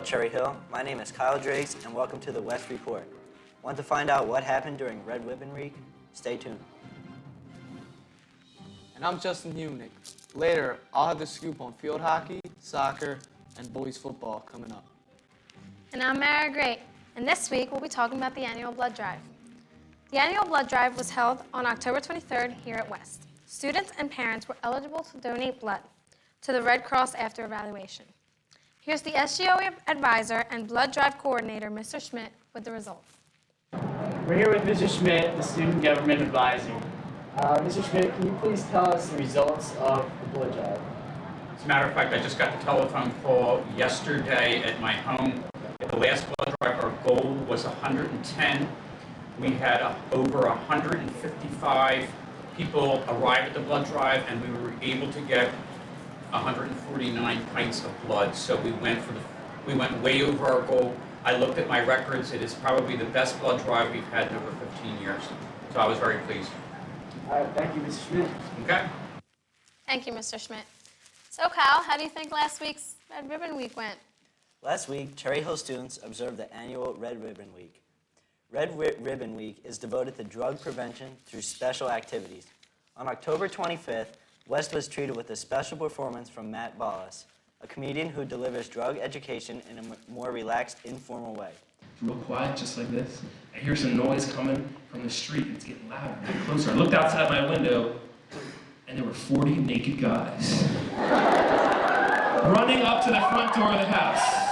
Cherry Hill. My name is Kyle Driggs, and welcome to the West Report. Want to find out what happened during Red Ribbon Week? Stay tuned. And I'm Justin Hunick. Later, I'll have the scoop on field hockey, soccer, and boys football coming up. And I'm Mara Gray, and this week we'll be talking about the annual blood drive. The annual blood drive was held on October 23rd here at West. Students and parents were eligible to donate blood to the Red Cross after evaluation. Here's the SGO advisor and blood drive coordinator, Mr. Schmidt, with the results. We're here with Mr. Schmidt, the student government advisor. Mr. Schmidt, can you please tell us the results of the blood drive? As a matter of fact, I just got the telephone call yesterday at my home. At the last blood drive, our goal was 110. We had over 155 people arrive at the blood drive, and we were able to get 149 pints of blood. So we went way over our goal. I looked at my records. It is probably the best blood drive we've had in over 15 years. So I was very pleased. All right, thank you, Mr. Schmidt. Okay. Thank you, Mr. Schmidt. So, Kyle, how do you think last week's Red Ribbon Week went? Last week, Cherry Hill students observed the annual Red Ribbon Week. Red Ribbon Week is devoted to drug prevention through special activities. On October 25th, West was treated with a special performance from Matt Ballas, a comedian who delivers drug education in a more relaxed, informal way. Real quiet, just like this. I hear some noise coming from the street. It's getting louder and closer. I looked outside my window, and there were 40 naked guys running up to the front door of the house.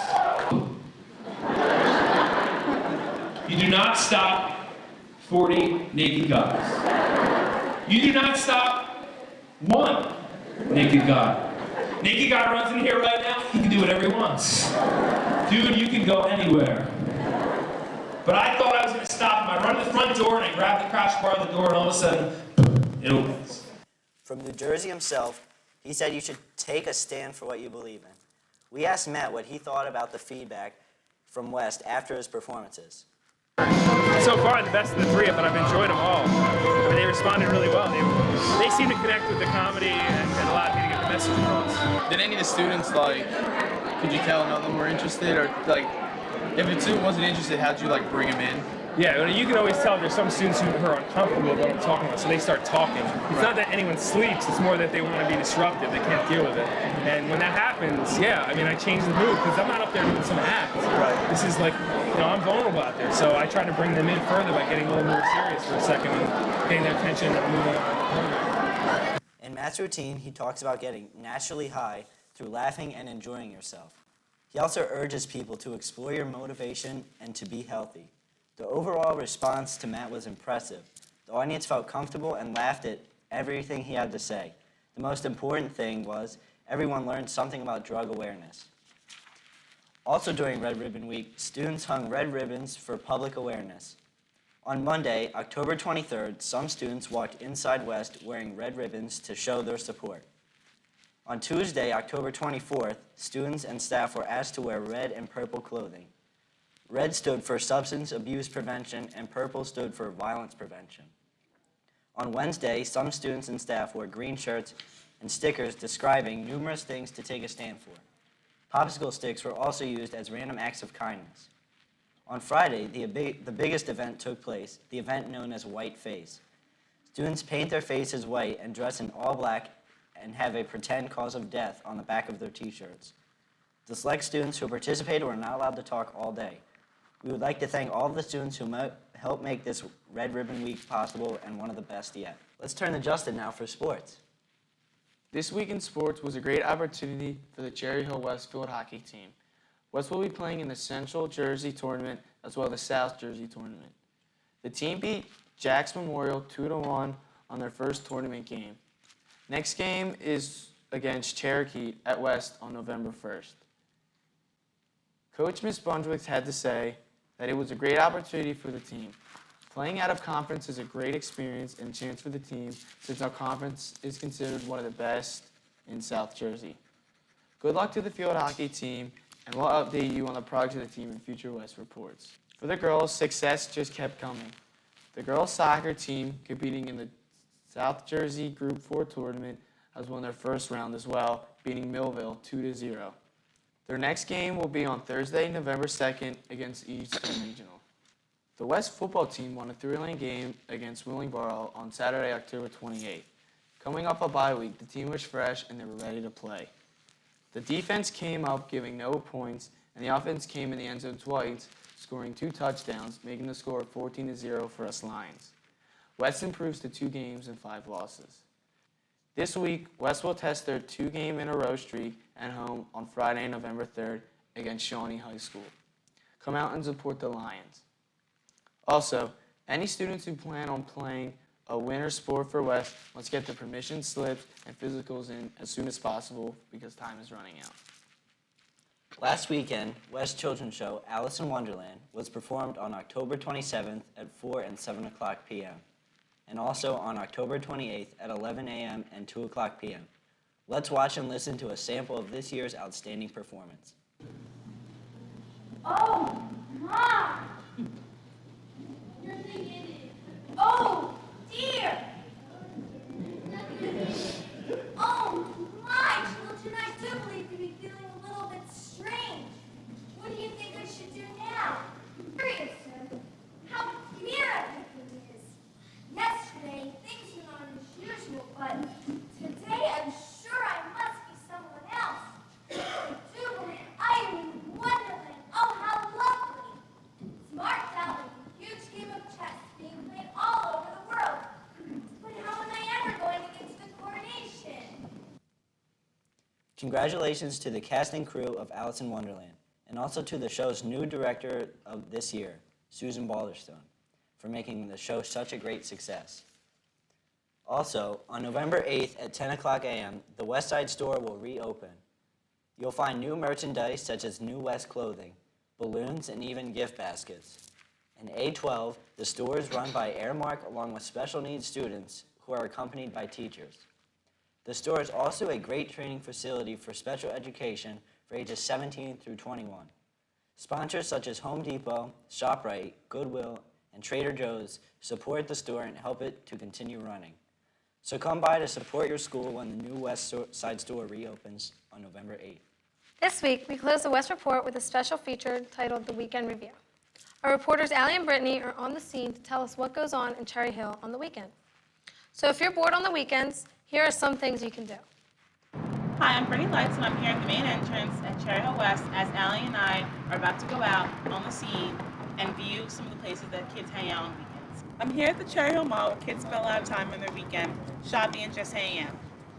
You do not stop 40 naked guys. You do not stop one naked guy. Naked guy runs in here right now, he can do whatever he wants. Dude, you can go anywhere. But I thought I was going to stop him. I run to the front door and I grab the crash bar of the door, and all of a sudden, it opens. From New Jersey himself, he said you should take a stand for what you believe in. We asked Matt what he thought about the feedback from West after his performances. So far, the best of the three, but I've enjoyed them all. I mean, they responded really well. They seem to connect with the comedy and allowed me to get the message across. Did any of the students, could you tell none of them were interested? Or, if a student wasn't interested, how'd you, bring them in? Yeah, you can always tell there's some students who are uncomfortable with what I'm talking about, so they start talking. It's not that anyone sleeps, it's more that they want to be disruptive, they can't deal with it. And when that happens, I change the mood, because I'm not up there doing some act. Right. This is I'm vulnerable out there, so I try to bring them in further by getting a little more serious for a second and getting their attention and moving on. In Matt's routine, he talks about getting naturally high through laughing and enjoying yourself. He also urges people to explore your motivation and to be healthy. The overall response to Matt was impressive. The audience felt comfortable and laughed at everything he had to say. The most important thing was everyone learned something about drug awareness. Also during Red Ribbon Week, students hung red ribbons for public awareness. On Monday, October 23rd, some students walked inside West wearing red ribbons to show their support. On Tuesday, October 24th, students and staff were asked to wear red and purple clothing. Red stood for substance abuse prevention, and purple stood for violence prevention. On Wednesday, some students and staff wore green shirts and stickers describing numerous things to take a stand for. Popsicle sticks were also used as random acts of kindness. On Friday, the biggest event took place, the event known as White Face. Students paint their faces white and dress in all black and have a pretend cause of death on the back of their t-shirts. The select students who participated were not allowed to talk all day. We would like to thank all of the students who helped make this Red Ribbon Week possible and one of the best yet. Let's turn to Justin now for sports. This week in sports was a great opportunity for the Cherry Hill West field hockey team. West will be playing in the Central Jersey tournament as well as the South Jersey tournament. The team beat Jack's Memorial 2-1 on their first tournament game. Next game is against Cherokee at West on November 1st. Coach Ms. Bunjwicks had to say that it was a great opportunity for the team. Playing out of conference is a great experience and chance for the team since our conference is considered one of the best in South Jersey. Good luck to the field hockey team, and we'll update you on the progress of the team in future West reports. For the girls, success just kept coming. The girls soccer team competing in the South Jersey Group 4 tournament has won their first round as well, beating Millville 2-0. Their next game will be on Thursday, November 2nd against Eastern Regional. The West football team won a thrilling game against Willingboro on Saturday, October 28th. Coming off a bye week, the team was fresh and they were ready to play. The defense came up giving no points, and the offense came in the end zone twice, scoring 2 touchdowns, making the score 14-0 for us Lions. West improves to 2 games and 5 losses. This week, West will test their 2-game-in-a-row streak at home on Friday, November 3rd against Shawnee High School. Come out and support the Lions. Also, any students who plan on playing a winter sport for West must get the permission slips and physicals in as soon as possible because time is running out. Last weekend, West Children's Show Alice in Wonderland was performed on October 27th at 4 and 7 o'clock p.m. and also on October 28th at 11 a.m. and 2 o'clock p.m. Let's watch and listen to a sample of this year's outstanding performance. Oh, my! You're thinking, oh, dear! Oh, my, children, I do believe you be feeling a little bit strange. What do you think I should do now? Curious, sir. How queer everything is. Yesterday, things were not as usual, but today I'm sure I must be someone else. I do believe I am in Wonderland. Oh, how lovely! Smart Valley, huge game of chess being played all over the world. But how am I ever going to get to the coronation? Congratulations to the cast and crew of Alice in Wonderland, and also to the show's new director of this year, Susan Balderstone, for making the show such a great success. Also, on November 8th at 10 o'clock a.m., the West Side store will reopen. You'll find new merchandise such as new West clothing, balloons, and even gift baskets. In A12, the store is run by Airmark along with special needs students who are accompanied by teachers. The store is also a great training facility for special education for ages 17 through 21. Sponsors such as Home Depot, ShopRite, Goodwill, and Trader Joe's support the store and help it to continue running. So come by to support your school when the new West Side store reopens on November 8th. This week, we close the West Report with a special feature titled The Weekend Review. Our reporters Allie and Brittany are on the scene to tell us what goes on in Cherry Hill on the weekend. So if you're bored on the weekends, here are some things you can do. Hi, I'm Brittany Lights, and I'm here at the main entrance at Cherry Hill West as Allie and I are about to go out on the scene and view some of the places that kids hang out on weekends. I'm here at the Cherry Hill Mall where kids spend a lot of time on their weekend shopping and just hanging out.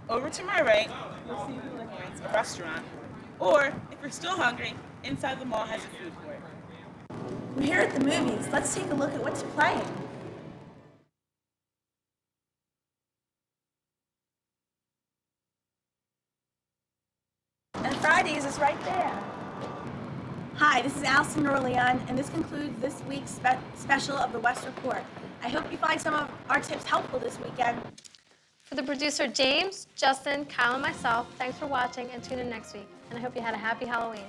Over to my right, you'll see the Liquorance, a restaurant. Or, if you're still hungry, inside the mall has a food court. We're here at the movies. Let's take a look at what's playing. And Fridays is right there. Hi, this is Allison Norleon, and this concludes this week's special of the West Report. I hope you find some of our tips helpful this weekend. For the producer James, Justin, Kyle, and myself, thanks for watching and tune in next week. And I hope you had a happy Halloween.